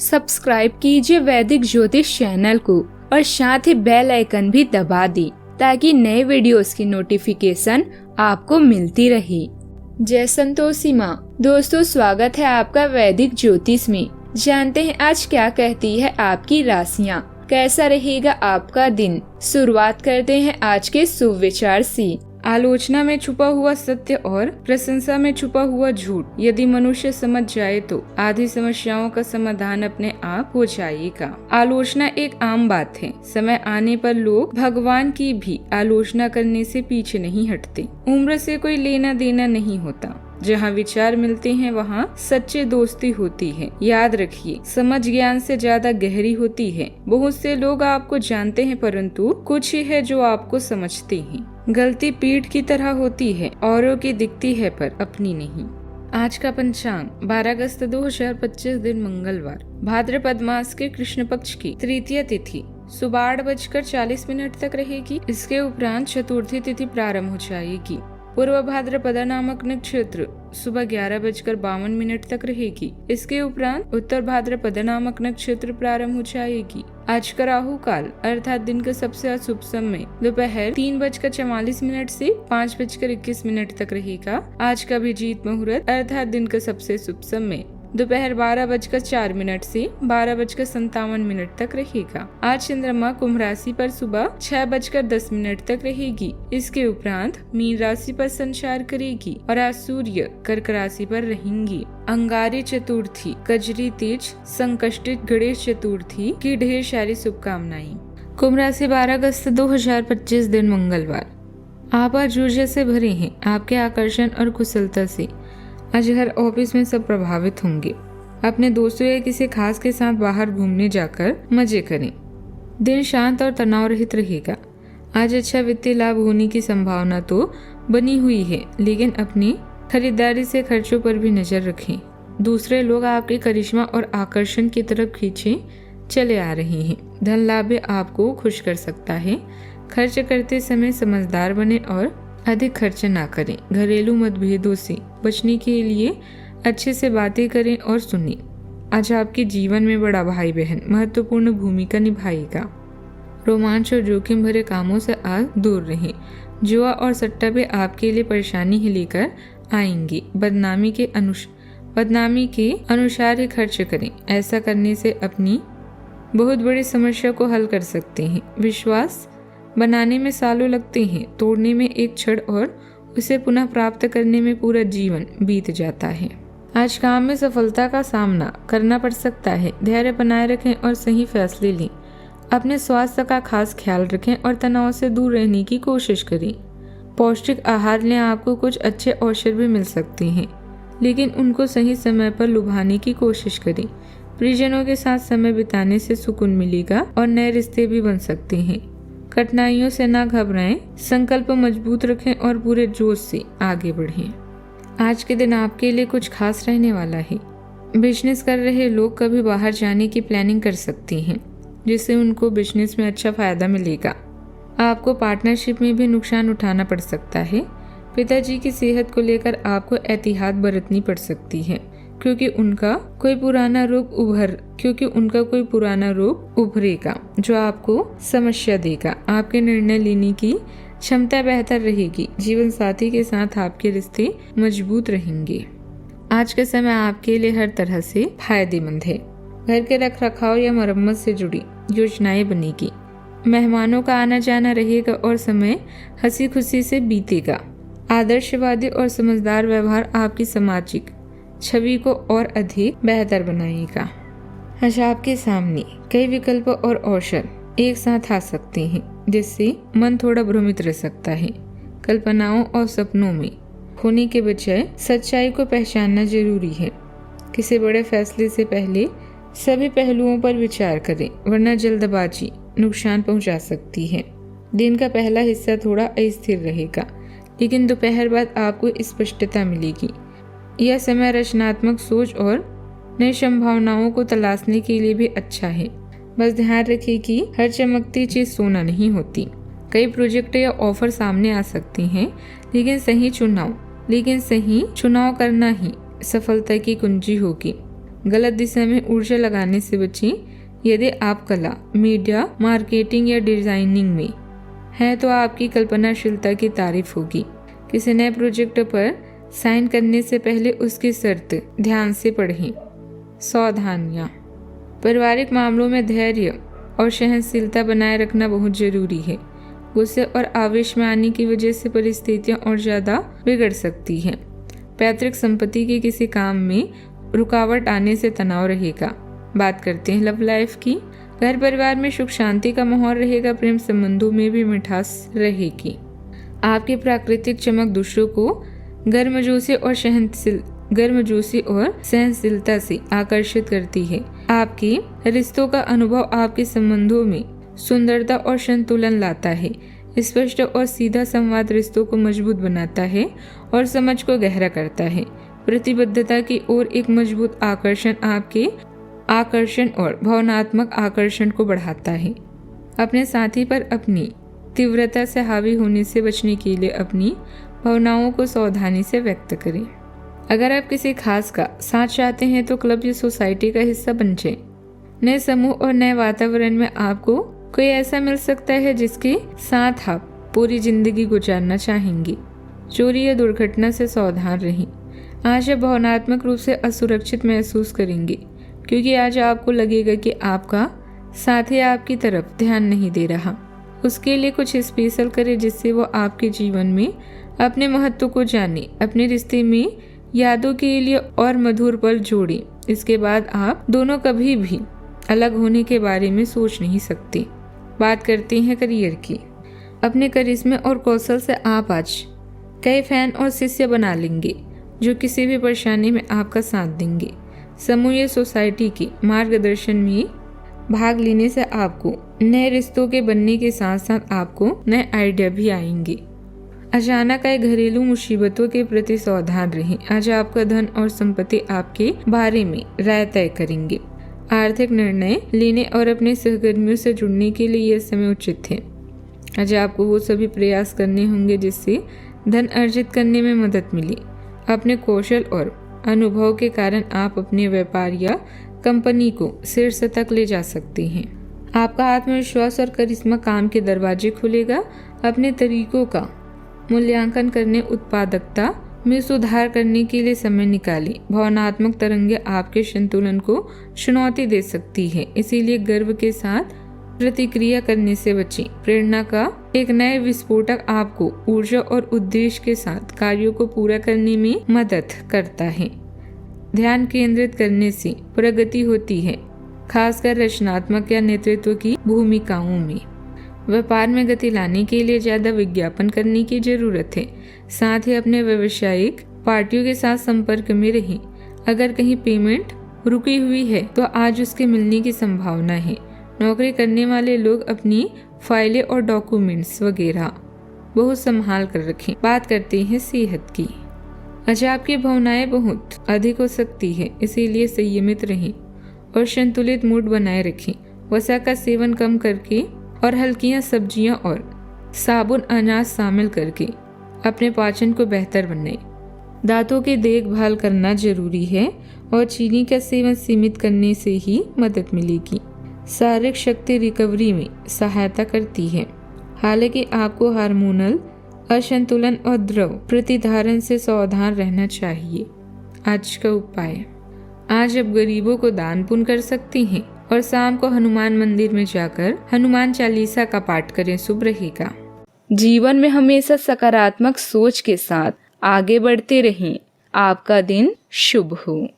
Subscribe कीजिए वैदिक ज्योतिष चैनल को और साथ ही बेल आइकन भी दबा दी ताकि नए वीडियोस की नोटिफिकेशन आपको मिलती रहे। जय संतोषी माँ। दोस्तों, स्वागत है आपका वैदिक ज्योतिष में। जानते हैं आज क्या कहती है आपकी राशियाँ, कैसा रहेगा आपका दिन। शुरुआत करते हैं आज के शुभ विचार से। आलोचना में छुपा हुआ सत्य और प्रशंसा में छुपा हुआ झूठ यदि मनुष्य समझ जाए तो आधी समस्याओं का समाधान अपने आप हो जाएगा। आलोचना एक आम बात है। समय आने पर लोग भगवान की भी आलोचना करने से पीछे नहीं हटते। उम्र से कोई लेना देना नहीं होता। जहाँ विचार मिलते हैं वहाँ सच्ची दोस्ती होती है। याद रखिए, समझ ज्ञान से ज्यादा गहरी होती है। बहुत से लोग आपको जानते हैं परंतु कुछ ही है जो आपको समझते हैं। गलती पीठ की तरह होती है, औरों की दिखती है पर अपनी नहीं। आज का पंचांग 12 अगस्त 2025 दिन मंगलवार, भाद्रपद मास के कृष्ण पक्ष की तृतीय तिथि सुबह 8:40 तक रहेगी। इसके उपरांत चतुर्थी तिथि प्रारंभ हो जाएगी। पूर्व भाद्रपदा नामक नक्षत्र सुबह 11:52 तक रहेगी। इसके उपरांत उत्तर भाद्रपदा नामक नक्षत्र प्रारंभ हो जाएगी। आज का राहु काल अर्थात दिन का सबसे अशुभ समय दोपहर 3:44 से 5:21 तक रहेगा। आज का अभिजीत मुहूर्त अर्थात दिन का सबसे शुभ समय दोपहर 12:04 से 12:57 तक रहेगा। आज चंद्रमा कुंभ राशि पर सुबह 6:10 तक रहेगी। इसके उपरांत मीन राशि पर संचार करेगी और आज सूर्य कर्क राशि पर रहेंगी। अंगारी चतुर्थी, कजरी तीज, संकष्टित गणेश चतुर्थी की ढेर सारी शुभकामनाएं। कुंभ राशि 12 अगस्त 2025 दिन मंगलवार। आप आज ऊर्जा से भरे हैं। आपके आकर्षण और कुशलता से आज हर ऑफिस में सब प्रभावित होंगे। अपने दोस्तों या किसी खास के साथ बाहर घूमने जाकर मजे करें। दिन शांत और तनाव रहित रहेगा। आज अच्छा वित्तीय लाभ होने की संभावना तो बनी हुई है, लेकिन अपनी खरीदारी से खर्चों पर भी नजर रखें। दूसरे लोग आपके करिश्मा और आकर्षण की तरफ खींचे चले आ रहे हैं। धन लाभ भी आपको खुश कर सकता है। खर्च करते समय समझदार बने और अधिक खर्च ना करें। घरेलू मतभेदों से बचने के लिए अच्छे से बातें करें और सुनें। आज आपके जीवन में बड़ा भाई बहन महत्वपूर्ण भूमिका निभाएगा। रोमांच और जोखिम भरे कामों से आज दूर रहें। जुआ और सट्टा भी आपके लिए परेशानी ही लेकर आएंगे। बदनामी के अनुसार ही खर्च करें। ऐसा करने से अपनी बहुत बड़ी समस्या को हल कर सकते हैं। विश्वास बनाने में सालों लगते हैं, तोड़ने में एक क्षण और उसे पुनः प्राप्त करने में पूरा जीवन बीत जाता है। आज काम में सफलता का सामना करना पड़ सकता है। धैर्य बनाए रखें और सही फैसले लें। अपने स्वास्थ्य का खास ख्याल रखें और तनाव से दूर रहने की कोशिश करें। पौष्टिक आहार लें। आपको कुछ अच्छे अवसर भी मिल सकते हैं, लेकिन उनको सही समय पर लुभाने की कोशिश करें। परिजनों के साथ समय बिताने से सुकून मिलेगा और नए रिश्ते भी बन सकते हैं। कठिनाइयों से ना घबराएं, संकल्प मजबूत रखें और पूरे जोश से आगे बढ़ें। आज के दिन आपके लिए कुछ खास रहने वाला है। बिजनेस कर रहे लोग कभी बाहर जाने की प्लानिंग कर सकते हैं, जिससे उनको बिजनेस में अच्छा फायदा मिलेगा। आपको पार्टनरशिप में भी नुकसान उठाना पड़ सकता है। पिताजी की सेहत को लेकर आपको एहतियात बरतनी पड़ सकती है, क्योंकि उनका कोई पुराना रोग उभरेगा जो आपको समस्या देगा। आपके निर्णय लेने की क्षमता बेहतर रहेगी। जीवन साथी के साथ आपके रिश्ते मजबूत रहेंगे। आज का समय आपके लिए हर तरह से फायदेमंद है। घर के रखरखाव या मरम्मत से जुड़ी योजनाएं बनेगी। मेहमानों का आना जाना रहेगा और समय हंसी खुशी से बीतेगा। आदर्शवादी और समझदार व्यवहार आपकी सामाजिक छवि को और अधिक बेहतर बनाएगा। आज आपके सामने कई विकल्प और अवसर एक साथ आ सकते हैं, जिससे मन थोड़ा भ्रमित रह सकता है। कल्पनाओं और सपनों में खोने के बजाय सच्चाई को पहचानना जरूरी है। किसी बड़े फैसले से पहले सभी पहलुओं पर विचार करें, वरना जल्दबाजी नुकसान पहुंचा सकती है। दिन का पहला हिस्सा थोड़ा अस्थिर रहेगा, लेकिन दोपहर बाद आपको स्पष्टता मिलेगी। यह समय रचनात्मक सोच और नई संभावनाओं को तलाशने के लिए भी अच्छा है। बस ध्यान रखिए कि हर चमकती चीज सोना नहीं होती। कई प्रोजेक्ट या ऑफर सामने आ सकते हैं, लेकिन सही चुनाव करना ही सफलता की कुंजी होगी। गलत दिशा में ऊर्जा लगाने से बचें। यदि आप कला, मीडिया, मार्केटिंग या डिजाइनिंग में है तो आपकी कल्पनाशीलता की तारीफ होगी। किसी नए प्रोजेक्ट पर साइन करने से पहले उसकी शर्त ध्यान से पढ़ें। सावधानियाँ। पारिवारिक मामलों में धैर्य और सहनशीलता बनाए रखना बहुत जरूरी है। गुस्से और आवेश में आने की वजह से परिस्थितियां और ज़्यादा बिगड़ सकती हैं। पैतृक संपत्ति के किसी काम में रुकावट आने से तनाव रहेगा। बात करते हैं लव लाइफ की। घर परिवार में सुख शांति का माहौल रहेगा। प्रेम संबंधों में भी मिठास रहेगी। आपकी प्राकृतिक चमक दूसरों को गर्मजोशी और सहनशीलता से आकर्षित करती है। आपके रिश्तों का अनुभव आपके संबंधों में सुंदरता और संतुलन लाता है। स्पष्ट और सीधा संवाद रिश्तों को मजबूत बनाता है और समझ को गहरा करता है। प्रतिबद्धता की ओर एक मजबूत आकर्षण आपके आकर्षण और भावनात्मक आकर्षण को बढ़ाता है। अपने साथी पर अपनी तीव्रता से हावी होने से बचने के लिए अपनी भावनाओं को सावधानी से व्यक्त करें। अगर आप किसी खास का साथ चाहते हैं तो क्लब या सोसाइटी का हिस्सा बन जाएं। नए समूह और नए वातावरण में आपको कोई ऐसा मिल सकता है जिसके साथ आप पूरी जिंदगी गुजारना चाहेंगी। चोरी या दुर्घटना से सावधान रहें। आज आप भावनात्मक रूप से असुरक्षित महसूस करेंगे क्योंकि आज आपको लगेगा कि आपका साथी आपकी तरफ ध्यान नहीं दे रहा। उसके लिए कुछ स्पेशल करें जिससे वो आपके जीवन में अपने महत्व को जाने। अपने रिश्ते में यादों के लिए और मधुर पल जोड़ें। इसके बाद आप दोनों कभी भी अलग होने के बारे में सोच नहीं सकते। बात करते हैं करियर की। अपने करिश्मे और कौशल से आप आज कई फैन और शिष्य बना लेंगे जो किसी भी परेशानी में आपका साथ देंगे। समूह या सोसाइटी के मार्गदर्शन में भाग लेने से आपको नए रिश्तों के बनने के साथ साथ आपको नए आइडिया भी आएंगे। अचानक आए घरेलू मुसीबतों के प्रति सावधान रहें। आज आपका धन और संपत्ति आपके बारे में राय तय करेंगे। आर्थिक निर्णय लेने और अपने सहकर्मियों से जुड़ने के लिए यह समय उचित है। आज आपको वो सभी प्रयास करने होंगे जिससे धन अर्जित करने में मदद मिले। अपने कौशल और अनुभव के कारण आप अपने व्यापार या कंपनी को शीर्ष तक ले जा सकते हैं। आपका आत्मविश्वास और करिश्मा काम के दरवाजे खुलेगा। अपने तरीकों का मूल्यांकन करने, उत्पादकता में सुधार करने के लिए समय निकालें। भावनात्मक तरंगें आपके संतुलन को चुनौती दे सकती है, इसीलिए गर्व के साथ प्रतिक्रिया करने से बचें। प्रेरणा का एक नए विस्फोटक आपको ऊर्जा और उद्देश्य के साथ कार्यों को पूरा करने में मदद करता है। ध्यान केंद्रित करने से प्रगति होती है, खासकर रचनात्मक या नेतृत्व की भूमिकाओं में। व्यापार में गति लाने के लिए ज्यादा विज्ञापन करने की जरूरत है। साथ ही अपने व्यावसायिक पार्टियों के साथ संपर्क में रहें। अगर कहीं पेमेंट रुकी हुई है तो आज उसके मिलने की संभावना है। नौकरी करने वाले लोग अपनी फाइलें और डॉक्यूमेंट्स वगैरह बहुत संभाल कर रखें। बात करते हैं सेहत की। आज आपकी भावनाएं बहुत अधिक हो सकती है, इसीलिए संयमित रहें और संतुलित मूड बनाए रखें। वसा का सेवन कम करके और हल्कियां सब्जियां और साबुन अनाज शामिल करके अपने पाचन को बेहतर बनाएं। दांतों की देखभाल करना जरूरी है और चीनी का सेवन सीमित करने से ही मदद मिलेगी। शारीरिक शक्ति रिकवरी में सहायता करती है। हालांकि आपको हार्मोनल असंतुलन और द्रव प्रतिधारण से सावधान रहना चाहिए। आज का उपाय। आज आप गरीबों को दान पुण्य कर सकती हैं और शाम को हनुमान मंदिर में जाकर हनुमान चालीसा का पाठ करें, शुभ रहेगा। जीवन में हमेशा सकारात्मक सोच के साथ आगे बढ़ते रहें। आपका दिन शुभ हो।